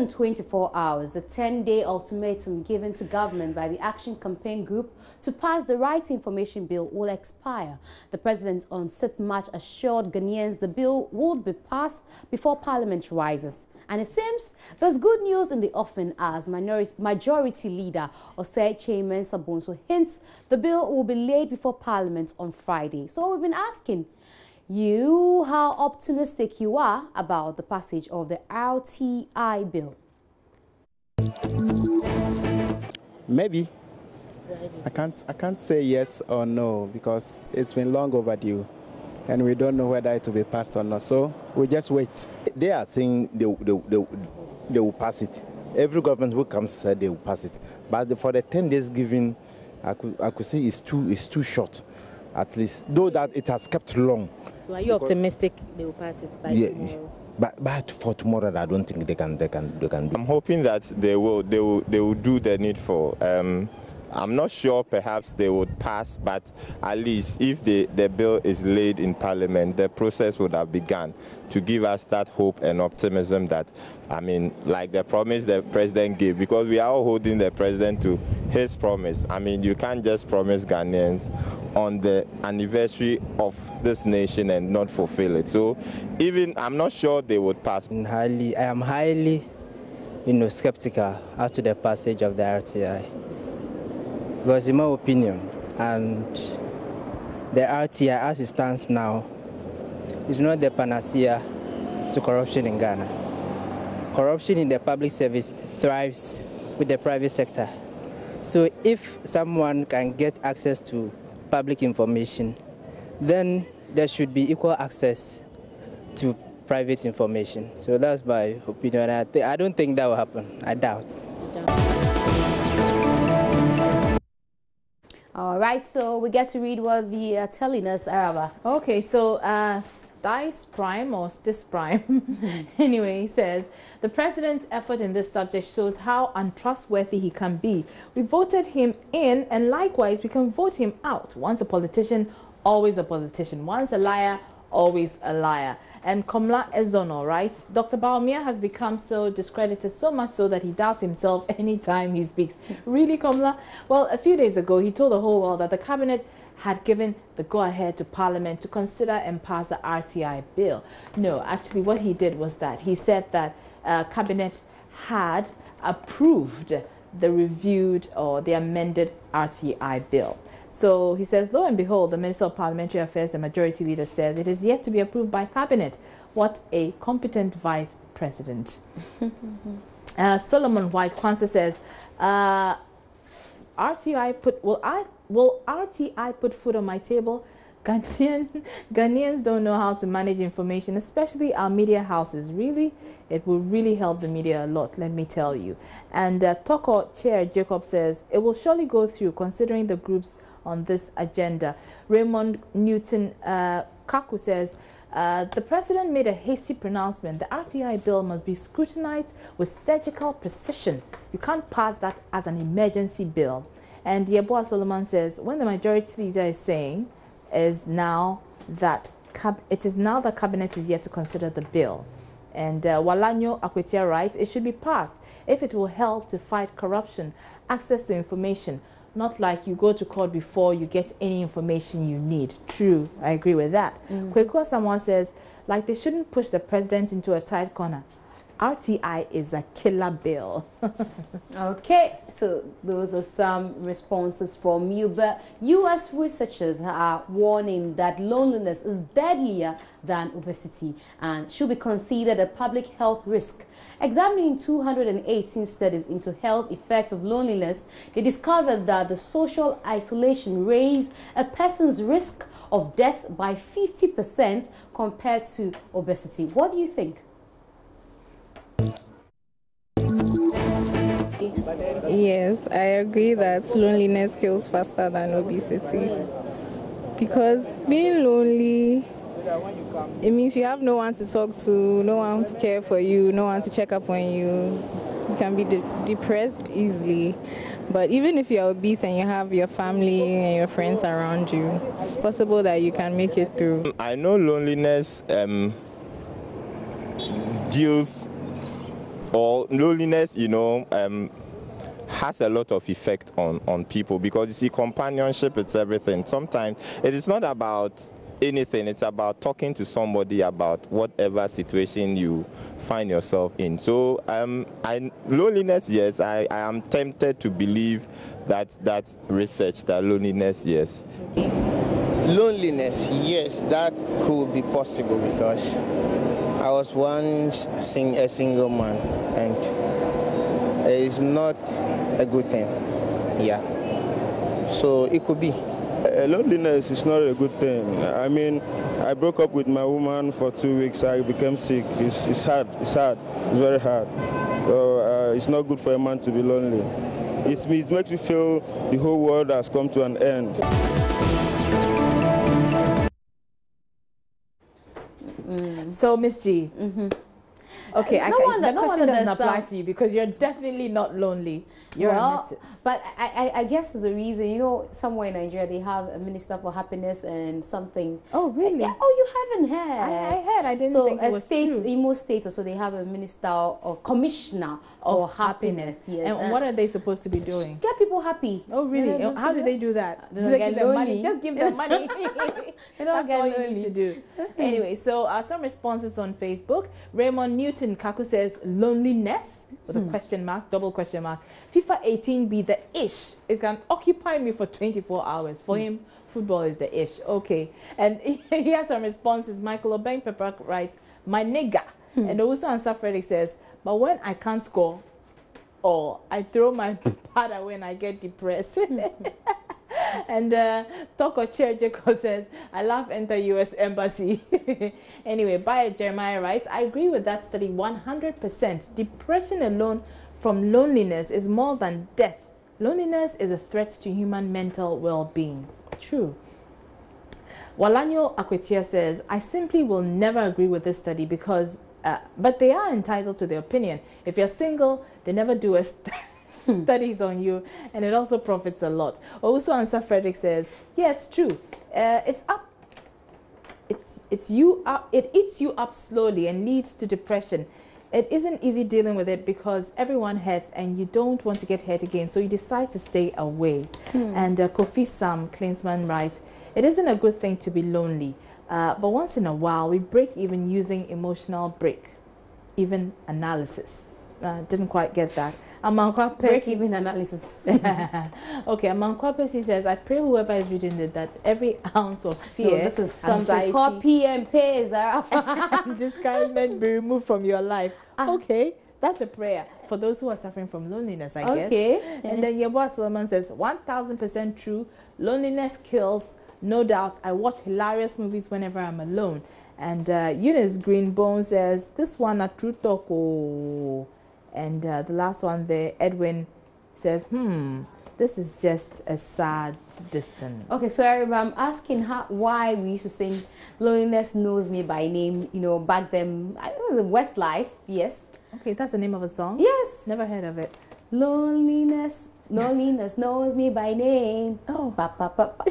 than 24 hours, the 10-day ultimatum given to government by the Action Campaign Group to pass the Right to Information Bill will expire. The president on 6th March assured Ghanaians the bill would be passed before Parliament rises. And it seems there's good news in the offing as Majority Leader Osei Chairman Sabonso hints the bill will be laid before Parliament on Friday. So we've been asking you how optimistic you are about the passage of the RTI Bill. Maybe. I can't say yes or no because it's been long overdue and we don't know whether it will be passed or not. So we'll just wait. They are saying they will pass it. Every government who comes said they will pass it. But for the 10 days given, I could see it's too short, at least. Though that it has kept long. So are you optimistic they will pass it by tomorrow? But for tomorrow, I don't think they can do. I'm hoping that they will do the needful. I'm not sure perhaps they would pass, but at least if the bill is laid in Parliament, the process would have begun to give us that hope and optimism that, I mean, like the promise the president gave, because we are all holding the president to his promise. I mean, you can't just promise Ghanaians on the anniversary of this nation and not fulfill it. So even I'm not sure they would pass. I am highly, skeptical as to the passage of the RTI. Because in my opinion, and the RTI as it stands now is not the panacea to corruption in Ghana. Corruption in the public service thrives with the private sector. So if someone can get access to public information, then there should be equal access to private information. So that's my opinion. I don't think that will happen. I doubt. All right, so we get to read what they're telling us, Araba. Okay, so Stice Prime or Stis Prime, anyway, says, the president's effort in this subject shows how untrustworthy he can be. We voted him in, and likewise, we can vote him out. Once a politician, always a politician. Once a liar, always a liar. And Komla Ezono writes, Dr. Baumia has become so discredited, so much so that he doubts himself anytime he speaks. Really, Komla? Well, a few days ago, he told the whole world that the cabinet had given the go-ahead to Parliament to consider and pass the RTI bill. No, actually, what he did was that he said that cabinet had approved the reviewed or the amended RTI bill. So he says, lo and behold, the Minister of Parliamentary Affairs, the Majority Leader, says it is yet to be approved by Cabinet. What a competent Vice President. Solomon White Kwanzaa says, will RTI put food on my table? Ghanaians don't know how to manage information, especially our media houses. Really, it will really help the media a lot, let me tell you. And Toko Chair Jacob says, it will surely go through considering the groups on this agenda. Raymond Newton Kaku says, the president made a hasty pronouncement. The RTI bill must be scrutinized with surgical precision. You can't pass that as an emergency bill. And Yeboah Solomon says, when the majority leader is saying is now that it is now the cabinet is yet to consider the bill. And Walanyo Akwetia writes, it should be passed if it will help to fight corruption, access to information, not like you go to court before you get any information you need. True, I agree with that. Kwekwa someone says, like they shouldn't push the president into a tight corner. RTI is a killer bill. Okay, so those are some responses from you. But U.S. researchers are warning that loneliness is deadlier than obesity and should be considered a public health risk. Examining 218 studies into health effects of loneliness, they discovered that the social isolation raised a person's risk of death by 50% compared to obesity. What do you think? Yes, I agree that loneliness kills faster than obesity. Because being lonely, it means you have no one to talk to, no one to care for you, no one to check up on you. You can be depressed easily. But even if you're obese and you have your family and your friends around you, it's possible that you can make it through. I know loneliness deals or loneliness, has a lot of effect on people, because you see, companionship, it's everything. Sometimes it is not about anything, it's about talking to somebody about whatever situation you find yourself in. So loneliness, yes, I am tempted to believe that research, that loneliness, yes. Loneliness, yes, that could be possible, because I was once a single man, and it's not a good thing. Yeah, so it could be. Loneliness is not a good thing. I mean, I broke up with my woman for 2 weeks. I became sick. It's hard. It's very hard. So it's not good for a man to be lonely. It makes you feel the whole world has come to an end. So, Miss G, okay, the question doesn't apply to you because you're definitely not lonely. You're a missus. But I guess there's a reason. Somewhere in Nigeria they have a minister for happiness and something. Oh, really? Yeah. Oh, you haven't heard? I heard. I didn't think it was true. In most states also they have a minister or commissioner for happiness. Yes. And what are they supposed to be doing? Get people happy. Oh, really? How do they do that? Do they give them money? Just give them money. That's all you need to do. Anyway, so some responses on Facebook. Raymond Newton Kaku says loneliness with a question mark, double question mark. FIFA 18B, the ish. It can occupy me for 24 hours. For him, football is the ish. Okay. And he has some responses. Michael Obeng Pepper writes, my nigga. And also answer Frederick says, but when I can't score, or I throw my pad away when I get depressed. And Toko Chair Jacob says, I love enter US Embassy. Anyway, Bayer Jeremiah writes, I agree with that study 100%. Depression alone from loneliness is more than death. Loneliness is a threat to human mental well-being. True. Walanyo Akwetia says, I simply will never agree with this study because, but they are entitled to their opinion. If you're single, they never do a studies on you, and it also profits a lot. Also, Answer Frederick says, yeah, it's true. It eats you up slowly and leads to depression. It isn't easy dealing with it because everyone hurts and you don't want to get hurt again, so you decide to stay away. And Kofi Sam Klinsman writes, it isn't a good thing to be lonely, but once in a while we break even using emotional break, even analysis. Didn't quite get that. Break even analysis. Okay, Amankwa Percy says, I pray whoever is reading it that every ounce of fear, this is something copy and paste, and discouragement be removed from your life. Okay, that's a prayer for those who are suffering from loneliness, I guess. Okay. And then Yeboah Solomon says, 1000% true. Loneliness kills, no doubt. I watch hilarious movies whenever I'm alone. And Eunice Greenbone says, this one a true talk. Oh. And the last one there, Edwin says, this is just a sad distance. Okay, so I'm asking why we used to sing Loneliness Knows Me by Name, back then. It was a Westlife, yes. Okay, that's the name of a song? Yes. Never heard of it. Loneliness knows me by name. Oh,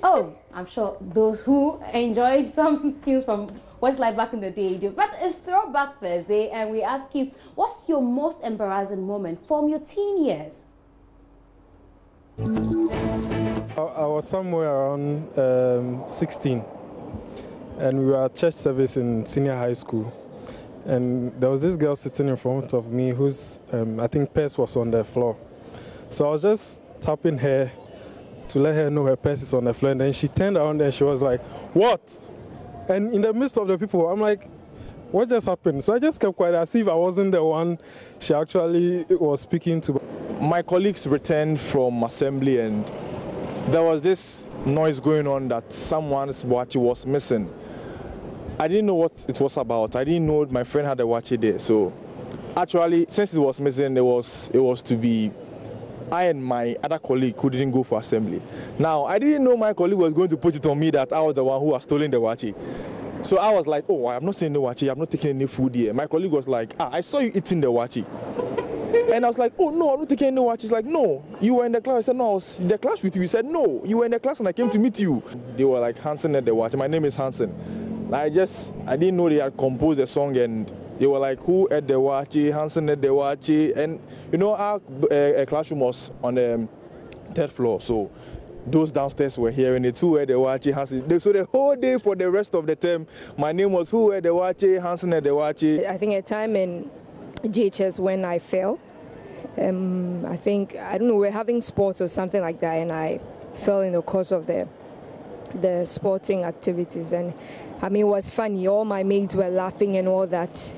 oh, I'm sure those who enjoy some tunes from Westlife back in the day do. But it's Throwback Thursday, and we ask you, what's your most embarrassing moment from your teen years? I was somewhere around 16, and we were at church service in senior high school. And there was this girl sitting in front of me whose, I think, purse was on the floor. So I was just tapping her to let her know her purse is on the floor. And then she turned around and she was like, what? And in the midst of the people, I'm like, what just happened? So I just kept quiet as if I wasn't the one she actually was speaking to. My colleagues returned from assembly and there was this noise going on that someone's watch was missing. I didn't know what it was about. I didn't know my friend had a watch there. So actually, since it was missing, it was to be I and my other colleague who didn't go for assembly. Now, I didn't know my colleague was going to put it on me that I was the one who was stolen the wachi. So I was like, oh, I'm not saying the wachi, I'm not taking any food here. My colleague was like, I saw you eating the wachi. And I was like, oh, no, I'm not taking any wachi. She's like, no, you were in the class. I said, no, I was in the class with you. He said, no, you were in the class and I came to meet you. They were like Hansen at the wachi. My name is Hansen. I didn't know they had composed a song and They were like, who ate the wachi? Hansen ate the wachi. And you know, our classroom was on the third floor, so those downstairs were hearing it. Who ate the wachi? Hansen. So the whole day for the rest of the term, my name was who ate the wachi? Hansen ate the wachi. I think a time in JHS when I fell. I think, I don't know, we're having sports or something like that, and I fell in the course of the sporting activities. And I mean, it was funny. All my mates were laughing and all that.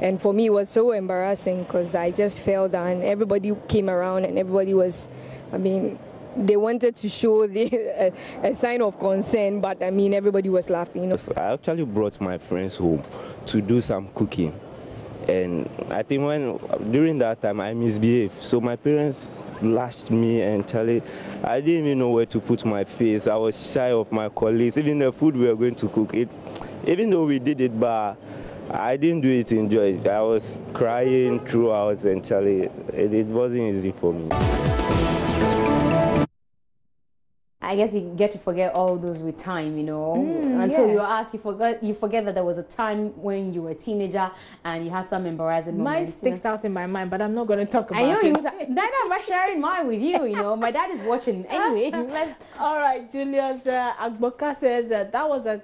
And for me, it was so embarrassing because I just fell down. Everybody came around and everybody was, I mean, they wanted to show a sign of concern, but I mean, everybody was laughing. You know? I actually brought my friends home to do some cooking. And I think during that time I misbehaved, so my parents lashed me and I didn't even know where to put my face. I was shy of my colleagues. Even the food we were going to cook, even though we did it, but I didn't do it in joy. I was crying throughout, and it wasn't easy for me. I guess you get to forget all those with time, you know. Until you ask, you forget that there was a time when you were a teenager and you had some embarrassing moments. Mine sticks out in my mind, but I'm not going to talk about it. I know, Neither am I sharing mine with you, you know. My dad is watching. Anyway, All right, Julius Agboka says that was a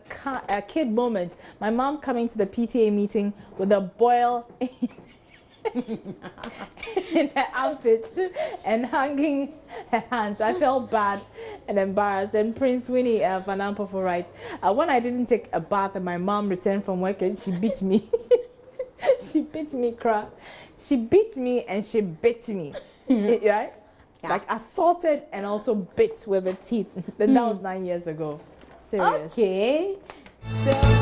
kid moment. My mom coming to the PTA meeting with a boil in her armpit and hanging her hands. I felt bad and embarrassed. And Prince Winnie Vanampofo writes, when I didn't take a bath and my mom returned from work and she beat me. She beat me, cry. She beat me and she bit me. Right? Yeah. Like assaulted and also bit with the teeth. That was 9 years ago. Serious. Okay. So